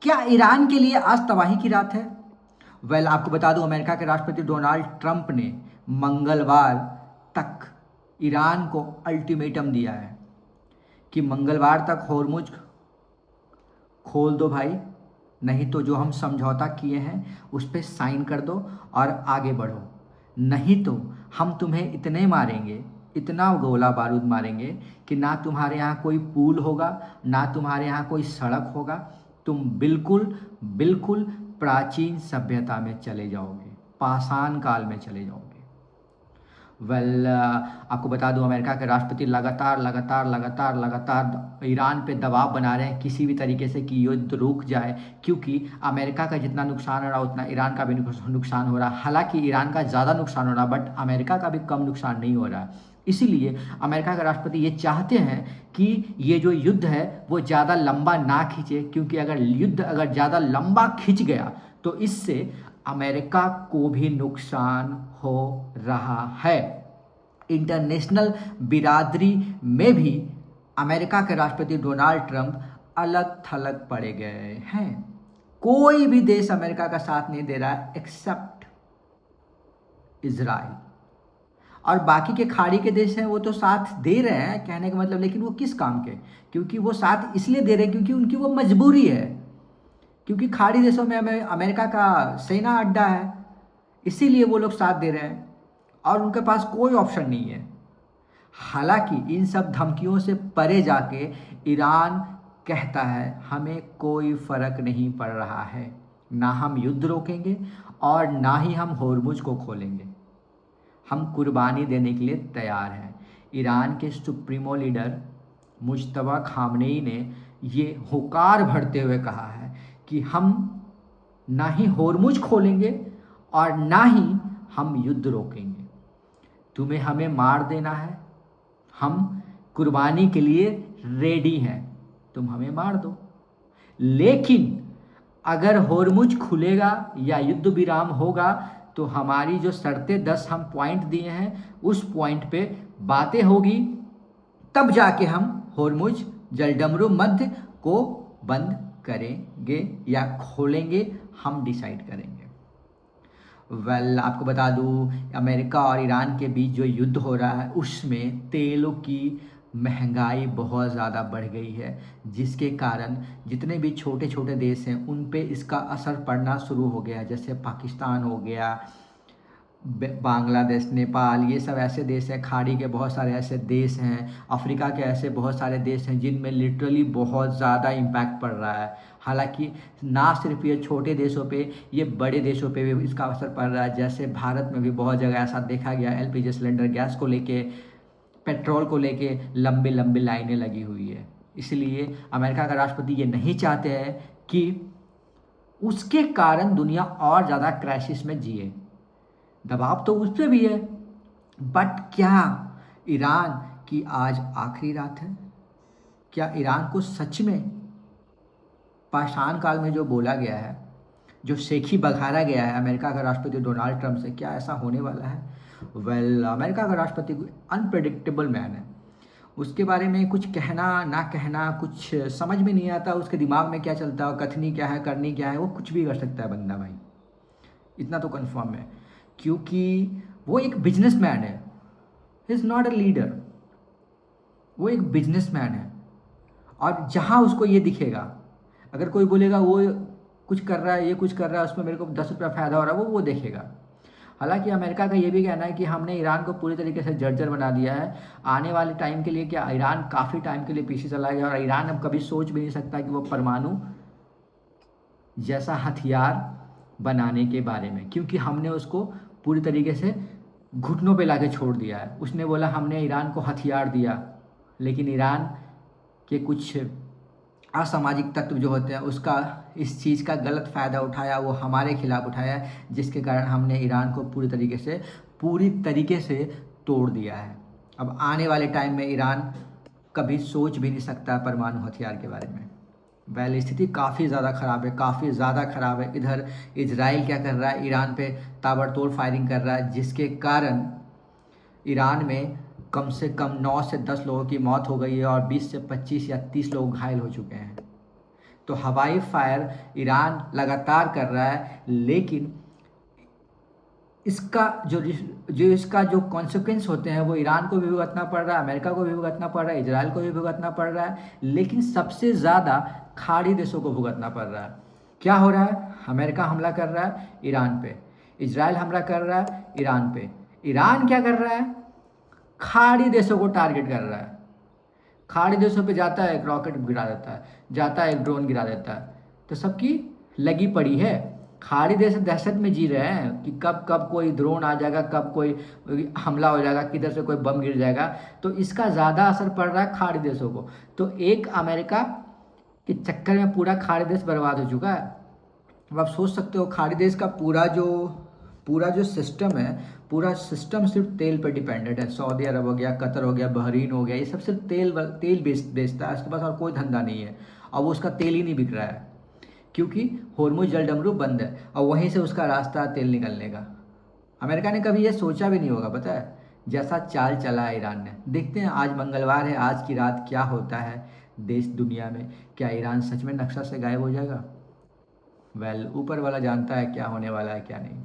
क्या ईरान के लिए आज तबाही की रात है? आपको बता दूं, अमेरिका के राष्ट्रपति डोनाल्ड ट्रंप ने मंगलवार तक ईरान को अल्टीमेटम दिया है कि मंगलवार तक होर्मुज खोल दो भाई, नहीं तो जो हम समझौता किए हैं उस पर साइन कर दो और आगे बढ़ो, नहीं तो हम तुम्हें इतने मारेंगे, इतना गोला बारूद मारेंगे कि ना तुम्हारे यहाँ कोई पुल होगा, ना तुम्हारे यहाँ कोई सड़क होगा, तुम बिल्कुल बिल्कुल प्राचीन सभ्यता में चले जाओगे, पाषाण काल में चले जाओगे। आपको बता दूं, अमेरिका के राष्ट्रपति लगातार लगातार लगातार लगातार ईरान पे दबाव बना रहे हैं किसी भी तरीके से कि युद्ध रुक जाए, क्योंकि अमेरिका का जितना नुकसान हो रहा है उतना ईरान का भी नुकसान हो रहा है। हालांकि ईरान का ज़्यादा नुकसान हो रहा है, बट अमेरिका का भी कम नुकसान नहीं हो रहा है। इसीलिए अमेरिका के राष्ट्रपति ये चाहते हैं कि ये जो युद्ध है वो ज़्यादा लंबा ना खींचे, क्योंकि अगर युद्ध ज़्यादा लंबा खिंच गया तो इससे अमेरिका को भी नुकसान हो रहा है। इंटरनेशनल बिरादरी में भी अमेरिका के राष्ट्रपति डोनाल्ड ट्रंप अलग थलग पड़े गए हैं। कोई भी देश अमेरिका का साथ नहीं दे रहा है एक्सेप्ट इजराइल, और बाकी के खाड़ी के देश हैं वो तो साथ दे रहे हैं, कहने का मतलब, लेकिन वो किस काम के? क्योंकि वो साथ इसलिए दे रहे हैं क्योंकि उनकी वो मजबूरी है, क्योंकि खाड़ी देशों में अमेरिका का सेना अड्डा है, इसीलिए वो लोग साथ दे रहे हैं और उनके पास कोई ऑप्शन नहीं है। हालांकि इन सब धमकियों से परे जाके ईरान कहता है हमें कोई फर्क नहीं पड़ रहा है, ना हम युद्ध रोकेंगे और ना ही हम होर्मुज को खोलेंगे, हम कुर्बानी देने के लिए तैयार हैं। ईरान के सुप्रीमो लीडर मुज्तबा खामनेई ने ये हुकार भरते हुए कहा है कि हम ना ही होर्मुज खोलेंगे और ना ही हम युद्ध रोकेंगे। तुम्हें हमें मार देना है, हम कुर्बानी के लिए रेडी हैं, तुम हमें मार दो, लेकिन अगर होर्मुज खुलेगा या युद्ध विराम होगा तो हमारी जो शर्तें 10 हम पॉइंट दिए हैं उस पॉइंट पे बातें होगी, तब जाके हम होर्मुज जलडमरू मध्य को बंद करेंगे या खोलेंगे, हम डिसाइड करेंगे। आपको बता दूँ, अमेरिका और ईरान के बीच जो युद्ध हो रहा है उसमें तेलों की महंगाई बहुत ज़्यादा बढ़ गई है, जिसके कारण जितने भी छोटे छोटे देश हैं उन पे इसका असर पड़ना शुरू हो गया है। जैसे पाकिस्तान हो गया, बांग्लादेश, नेपाल, ये सब ऐसे देश हैं, खाड़ी के बहुत सारे ऐसे देश हैं, अफ्रीका के ऐसे बहुत सारे देश हैं जिनमें लिटरली बहुत ज़्यादा इम्पैक्ट पड़ रहा है। हालांकि ना सिर्फ ये छोटे देशों पे, ये बड़े देशों पे भी इसका असर पड़ रहा है। जैसे भारत में भी बहुत जगह ऐसा देखा गया, एलपीजी सिलेंडर गैस को लेके, पेट्रोल को लेके लंबी लंबी लाइनें लगी हुई है। इसलिए अमेरिका का राष्ट्रपति ये नहीं चाहते हैं कि उसके कारण दुनिया और ज़्यादा क्राइसिस में जिए। दबाव तो उस पर भी है, बट क्या ईरान की आज आखिरी रात है? क्या ईरान को सच में पाषाण काल में जो बोला गया है, जो शेखी बघारा गया है अमेरिका का राष्ट्रपति डोनाल्ड ट्रंप से, क्या ऐसा होने वाला है? अमेरिका का राष्ट्रपति अनप्रेडिक्टेबल मैन है, उसके बारे में कुछ कहना ना कहना कुछ समझ में नहीं आता, उसके दिमाग में क्या चलता है, कथनी क्या है, करनी क्या है, वो कुछ भी कर सकता है बंदा भाई, इतना तो कंफर्म है। क्योंकि वो एक बिजनेसमैन है, he is not a leader, वो एक बिजनेसमैन है। और जहाँ उसको ये दिखेगा, अगर कोई बोलेगा वो कुछ कर रहा है, ये कुछ कर रहा है, उसमें मेरे को 10 रुपया फ़ायदा हो रहा है, वो देखेगा। हालांकि अमेरिका का ये भी कहना है कि हमने ईरान को पूरी तरीके से जर्जर बना दिया है, आने वाले टाइम के लिए क्या ईरान काफ़ी टाइम के लिए पीछे चला गया, और ईरान अब कभी सोच भी नहीं सकता कि वो परमाणु जैसा हथियार बनाने के बारे में, क्योंकि हमने उसको पूरी तरीके से घुटनों पे लाके छोड़ दिया है। उसने बोला हमने ईरान को हथियार दिया, लेकिन ईरान के कुछ असामाजिक तत्व जो होते हैं उसका, इस चीज़ का गलत फ़ायदा उठाया, वो हमारे खिलाफ उठाया, जिसके कारण हमने ईरान को पूरी तरीके से तोड़ दिया है। अब आने वाले टाइम में ईरान कभी सोच भी नहीं सकता परमाणु हथियार के बारे में। स्थिति काफ़ी ज़्यादा ख़राब है, काफ़ी ज़्यादा ख़राब है। इधर इजराइल क्या कर रहा है, ईरान पे ताबड़तोड़ फायरिंग कर रहा है, जिसके कारण ईरान में कम से कम 9 से 10 लोगों की मौत हो गई है और 20 से 25 या 30 लोग घायल हो चुके हैं। तो हवाई फायर ईरान लगातार कर रहा है, लेकिन इसका जो कॉन्सिक्वेंस होते हैं वो ईरान को भी भुगतना पड़ रहा है, अमेरिका को भी भुगतना पड़ रहा है, इजराइल को भी भुगतना पड़ रहा है, लेकिन सबसे ज़्यादा खाड़ी देशों को भुगतना पड़ रहा है। क्या हो रहा है? अमेरिका हमला कर रहा है ईरान पे, इजराइल हमला कर रहा है ईरान पे। ईरान क्या कर रहा है? खाड़ी देशों को टारगेट कर रहा है। खाड़ी देशों पे जाता है एक रॉकेट गिरा देता है, जाता है एक ड्रोन गिरा देता है, तो सबकी लगी पड़ी है। खाड़ी देश दहशत में जी रहे हैं कि कब कब कोई ड्रोन आ जाएगा, कब कोई हमला हो जाएगा, किधर से कोई बम गिर जाएगा। तो इसका ज़्यादा असर पड़ रहा है खाड़ी देशों को। तो एक अमेरिका के चक्कर में पूरा खाड़ी देश बर्बाद हो चुका है। अब आप सोच सकते हो खाड़ी देश का पूरा जो सिस्टम है, पूरा सिस्टम सिर्फ तेल पर डिपेंडेंट है। सऊदी अरब हो गया, कतर हो गया, बहरीन हो गया, ये सब सिर्फ तेल बेचता है, उसके पास और कोई धंधा नहीं है। अब उसका तेल ही नहीं बिक रहा है क्योंकि होर्मुज जलडमरू बंद है और वहीं से उसका रास्ता है तेल निकलने का। अमेरिका ने कभी ये सोचा भी नहीं होगा, पता है, जैसा चाल चला है ईरान ने। देखते हैं, आज मंगलवार है, आज की रात क्या होता है देश दुनिया में। क्या ईरान सच में नक्शा से गायब हो जाएगा? वेल, ऊपर वाला जानता है क्या होने वाला है क्या नहीं।